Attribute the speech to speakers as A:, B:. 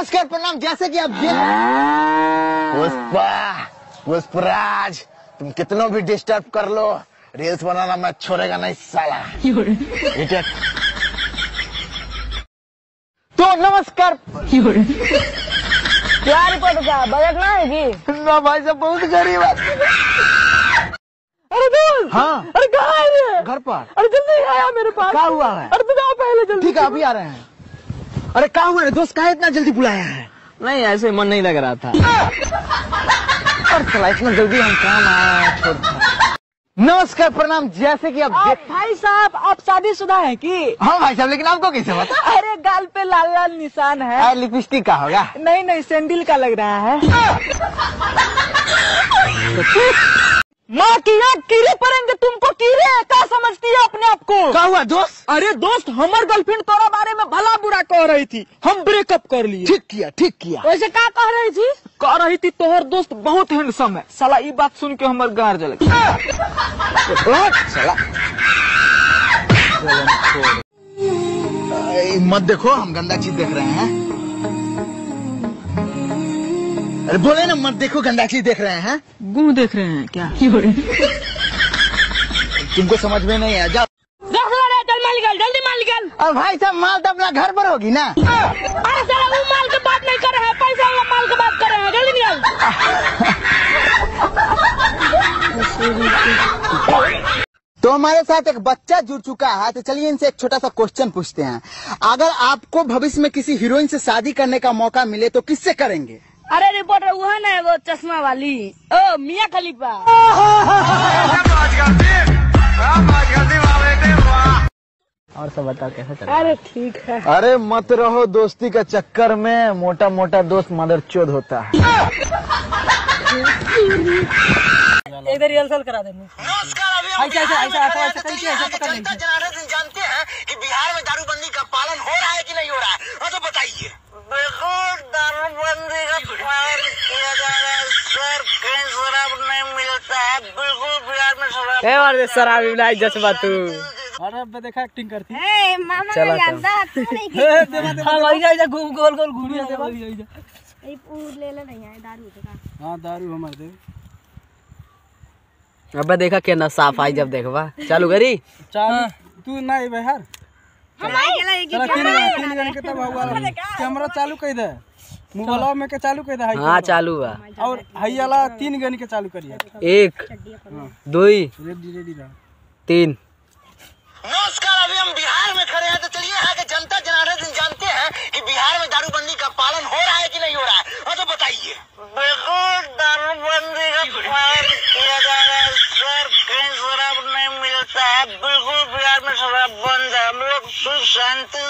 A: नमस्कार प्रणाम। जैसे कि आप पुष्पराज, तुम कितनों भी डिस्टर्ब कर लो, रील्स बनाना मैं छोड़ेगा नहीं साला। तो नमस्कार।
B: क्या रिपोर्ट का बजट ना है कि?
A: ना भाई साहब, बहुत गरीब आदमी।
B: अरे दोस्त,
A: हाँ,
B: अरे कहाँ है ये?
A: घर पर।
B: अरे जल्दी आया मेरे पास।
A: क्या हुआ है?
B: अरे तुम आओ पहले जल्दी।
A: ठीक है, अभी आ रहे हैं। अरे क्या हुआ है दोस्त, कहाँ इतना जल्दी बुलाया है?
B: नहीं, ऐसे मन नहीं लग रहा था।
A: और चला इतना जल्दी हम काम आया छोड़। नमस्कार प्रणाम। जैसे कि आप
B: भाई साहब, आप शादीशुदा है कि?
A: हाँ भाई साहब, लेकिन आपको कैसे पता?
B: अरे गाल पे लाल लाल निशान है।
A: लिपस्टिक का होगा?
B: नहीं, सैंडल का लग रहा है। माँ की आँख कीड़े पड़ेंगे तुमको, कीड़े क्या समझती है अपने आप को?
A: क्या हुआ दोस्त?
B: अरे दोस्त, हमार गर्लफ्रेंड तोरा बारे में भला बुरा कह रही थी, हम ब्रेकअप कर लिए।
A: ठीक किया।
B: वैसे क्या कह रही थी? कह रही थी तोहर दोस्त बहुत हैंडसम है। साला ये बात सुन के हमार गार जल गया।
A: मत देखो, हम गंदा चीज देख रहे हैं। अरे बोले ना, मत देखो, गंदा चीज देख रहे हैं।
B: गू देख रहे हैं क्या?
A: तुमको समझ में नहीं आया? जाओ
B: जल्दी माल निकल।
A: और भाई साहब, माल तो अपना घर पर होगी ना।
B: अरे साला वो माल की बात नहीं कर रहे हैं, पैसा वाला माल की बात कर रहे हैं। जल्दी निकल।
A: तो हमारे साथ एक बच्चा जुड़ चुका है, तो चलिए इनसे एक छोटा सा क्वेश्चन पूछते हैं। अगर आपको भविष्य में किसी हीरोइन से शादी करने का मौका मिले तो किससे करेंगे?
B: अरे रिपोर्टर वो है ना, वो चश्मा वाली, ओ मियां खलीफा।
A: और सब बताओ कैसा चल?
B: अरे ठीक है।
A: अरे मत रहो दोस्ती का चक्कर में, मोटा मोटा दोस्त मदरचोद होता है।
B: एक बार रिहर्सल करा देंगे।
A: जानते हैं कि बिहार में दारूबंदी का पालन हो रहा है कि नहीं हो रहा है? तो बताइए।
C: बिल्कुल दारूबंदी का पालन किया जा रहा है सर, कहीं शराब नहीं मिलता है, बिल्कुल बिहार में शराब।
B: शराब मिलाई जज्बा तू।
D: अरे देखा एक्टिंग करती।
E: मामा
B: चला गोल गोल घूमी
E: ले ले नहीं है दारू का।
D: हाँ दारू हमारे दे।
B: अब देखा क्या ना सफाई जब देखवा चालू करी।
D: चालू तू नहीं बाहर। चला तीन गन के तब हुआ कैमरा चालू कर दे, मोबाइल में के चालू कर दे।
B: हाँ चालू बा।
D: और हईला 3 गन के चालू करिए।
B: 1 2
D: रेडी रहा।
B: 3।
A: नमस्कार, अभी हम बिहार में खड़े हैं, तो चलिए यहाँ के जनता जनार्दन जानते हैं कि बिहार में दारूबंदी का पालन हो रहा है कि नहीं हो रहा है? तो बताइए।
C: बिल्कुल दारूबंदी का पालन किया जा रहा है सर, कहीं शराब नहीं मिलता है, बिल्कुल बिहार में शराब बंद है, हम लोग सुख शांति